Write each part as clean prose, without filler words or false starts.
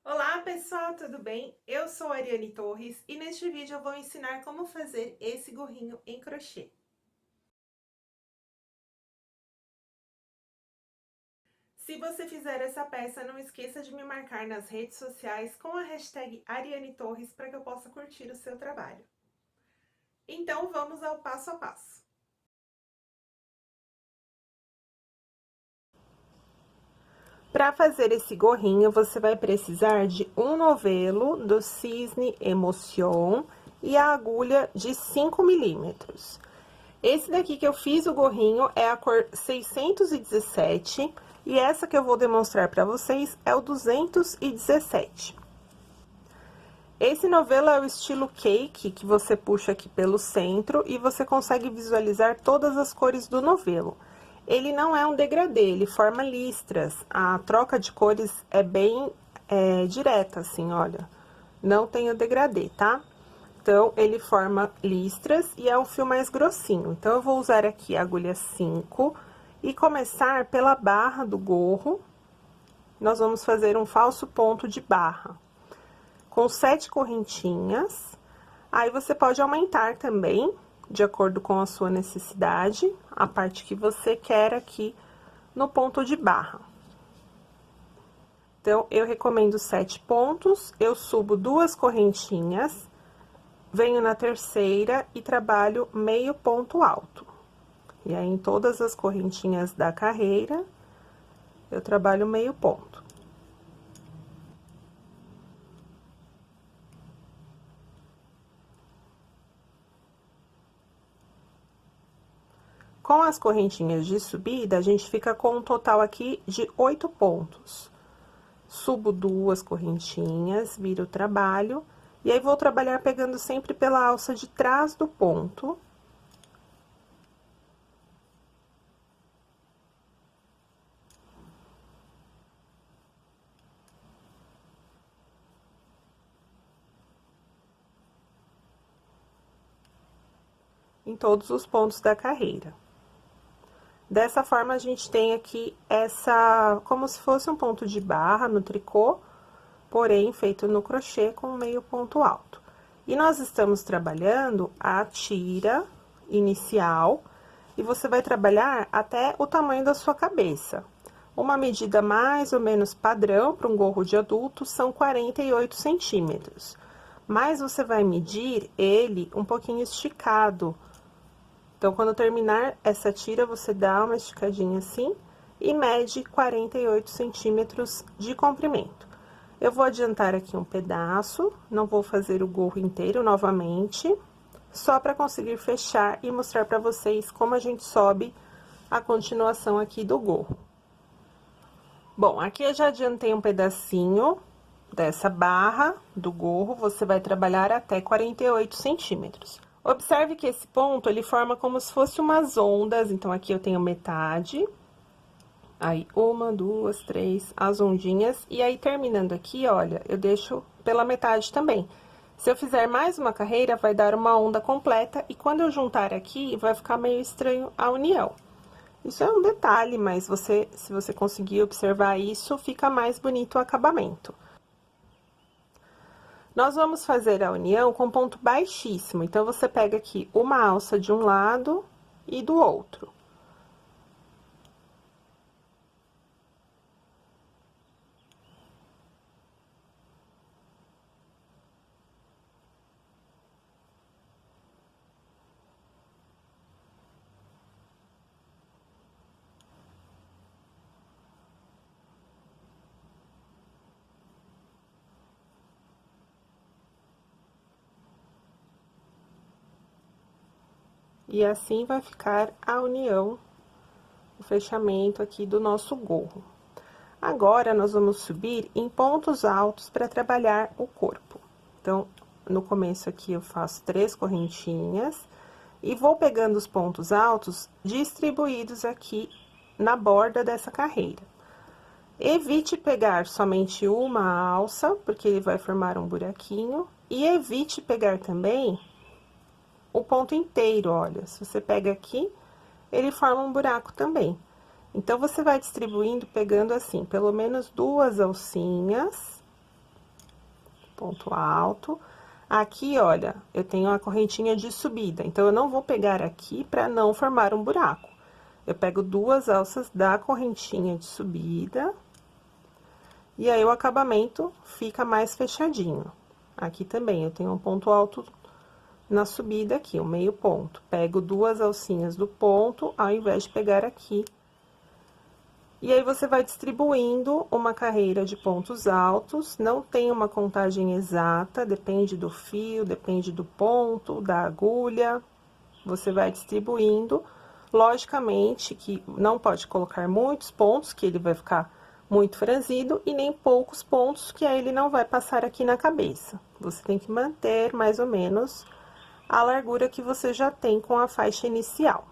Olá pessoal, tudo bem? Eu sou a Ariane Torres e neste vídeo eu vou ensinar como fazer esse gorrinho em crochê. Se você fizer essa peça, não esqueça de me marcar nas redes sociais com a hashtag Ariane Torres para que eu possa curtir o seu trabalho. Então vamos ao passo a passo. Para fazer esse gorrinho, você vai precisar de um novelo do Cisne Emotion e a agulha de 5 milímetros. Esse daqui que eu fiz o gorrinho é a cor 617 e essa que eu vou demonstrar para vocês é o 217. Esse novelo é o estilo cake, que você puxa aqui pelo centro e você consegue visualizar todas as cores do novelo. Ele não é um degradê, ele forma listras. A troca de cores é bem direta, assim, olha. Não tem o degradê, tá? Então, ele forma listras e é um fio mais grossinho. Então, eu vou usar aqui a agulha 5 e começar pela barra do gorro. Nós vamos fazer um falso ponto de barra com 7 correntinhas. Aí, você pode aumentar também, de acordo com a sua necessidade, a parte que você quer aqui no ponto de barra. Então, eu recomendo 7 pontos, eu subo 2 correntinhas, venho na terceira e trabalho meio ponto alto. E aí, em todas as correntinhas da carreira, eu trabalho meio ponto. Com as correntinhas de subida, a gente fica com um total aqui de 8 pontos. Subo 2 correntinhas, viro o trabalho, e aí vou trabalhar pegando sempre pela alça de trás do ponto. Em todos os pontos da carreira. Dessa forma, a gente tem aqui como se fosse um ponto de barra no tricô, porém feito no crochê com meio ponto alto. E nós estamos trabalhando a tira inicial, e você vai trabalhar até o tamanho da sua cabeça. Uma medida mais ou menos padrão para um gorro de adulto são 48 centímetros. Mas você vai medir ele um pouquinho esticado. Então, quando terminar essa tira, você dá uma esticadinha assim e mede 48 centímetros de comprimento. Eu vou adiantar aqui um pedaço, não vou fazer o gorro inteiro novamente, só para conseguir fechar e mostrar para vocês como a gente sobe a continuação aqui do gorro. Bom, aqui eu já adiantei um pedacinho dessa barra do gorro, você vai trabalhar até 48 centímetros. Observe que esse ponto, ele forma como se fosse umas ondas, então, aqui eu tenho metade, aí, 1, 2, 3, as ondinhas, e aí, terminando aqui, olha, eu deixo pela metade também. Se eu fizer mais uma carreira, vai dar uma onda completa, e quando eu juntar aqui, vai ficar meio estranho a união. Isso é um detalhe, mas se você conseguir observar isso, fica mais bonito o acabamento. Nós vamos fazer a união com ponto baixíssimo, então, você pega aqui uma alça de um lado e do outro. E assim vai ficar a união, o fechamento aqui do nosso gorro. Agora, nós vamos subir em pontos altos para trabalhar o corpo. Então, no começo aqui, eu faço 3 correntinhas e vou pegando os pontos altos distribuídos aqui na borda dessa carreira. Evite pegar somente uma alça, porque ele vai formar um buraquinho, e evite pegar também o ponto inteiro, olha, se você pega aqui, ele forma um buraco também. Então, você vai distribuindo, pegando assim, pelo menos 2 alcinhas, ponto alto. Aqui, olha, eu tenho a correntinha de subida, então eu não vou pegar aqui para não formar um buraco. Eu pego 2 alças da correntinha de subida, e aí o acabamento fica mais fechadinho. Aqui também eu tenho um ponto alto na subida aqui, um meio ponto. Pego 2 alcinhas do ponto, ao invés de pegar aqui. E aí, você vai distribuindo uma carreira de pontos altos, não tem uma contagem exata, depende do fio, depende do ponto, da agulha. Você vai distribuindo, logicamente que não pode colocar muitos pontos, que ele vai ficar muito franzido, e nem poucos pontos, que aí ele não vai passar aqui na cabeça. Você tem que manter mais ou menos a largura que você já tem com a faixa inicial.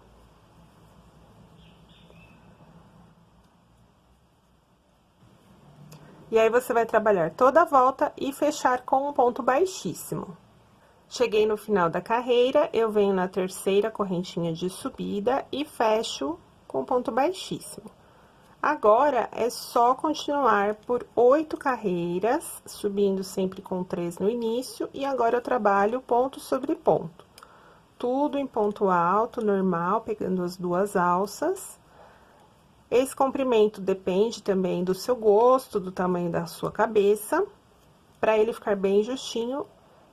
E aí, você vai trabalhar toda a volta e fechar com um ponto baixíssimo. Cheguei no final da carreira, eu venho na terceira correntinha de subida e fecho com ponto baixíssimo. Agora, é só continuar por 8 carreiras, subindo sempre com 3 no início, e agora eu trabalho ponto sobre ponto. Tudo em ponto alto, normal, pegando as 2 alças. Esse comprimento depende também do seu gosto, do tamanho da sua cabeça. Para ele ficar bem justinho,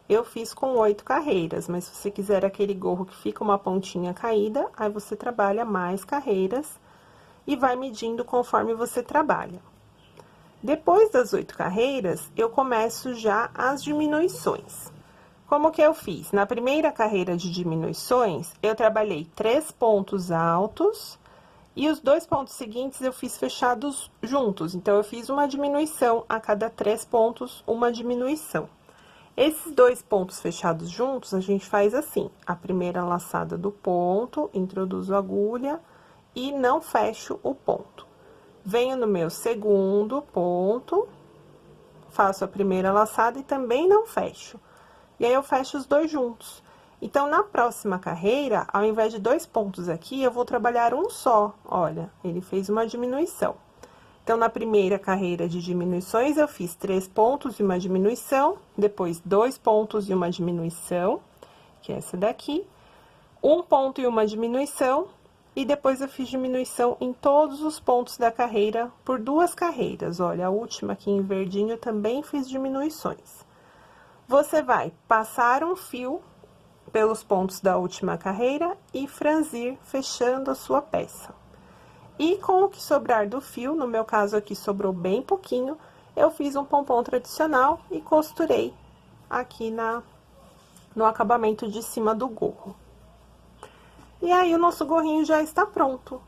eu fiz com 8 carreiras, mas se você quiser aquele gorro que fica uma pontinha caída, aí você trabalha mais carreiras e vai medindo conforme você trabalha. Depois das 8 carreiras, eu começo já as diminuições. Como que eu fiz? Na primeira carreira de diminuições, eu trabalhei 3 pontos altos. E os 2 pontos seguintes eu fiz fechados juntos, então eu fiz uma diminuição a cada 3 pontos, uma diminuição. Esses 2 pontos fechados juntos, a gente faz assim: a primeira laçada do ponto, introduzo a agulha e não fecho o ponto. Venho no meu segundo ponto, faço a primeira laçada e também não fecho. E aí, eu fecho os 2 juntos. Então, na próxima carreira, ao invés de 2 pontos aqui, eu vou trabalhar um só. Olha, ele fez uma diminuição. Então, na primeira carreira de diminuições, eu fiz 3 pontos e uma diminuição, depois 2 pontos e uma diminuição, que é essa daqui, 1 ponto e uma diminuição, e depois eu fiz diminuição em todos os pontos da carreira por 2 carreiras. Olha, a última aqui em verdinho eu também fiz diminuições. Você vai passar um fio pelos pontos da última carreira e franzir, fechando a sua peça. E com o que sobrar do fio, no meu caso aqui sobrou bem pouquinho, eu fiz um pompom tradicional e costurei aqui no acabamento de cima do gorro. E aí, o nosso gorrinho já está pronto.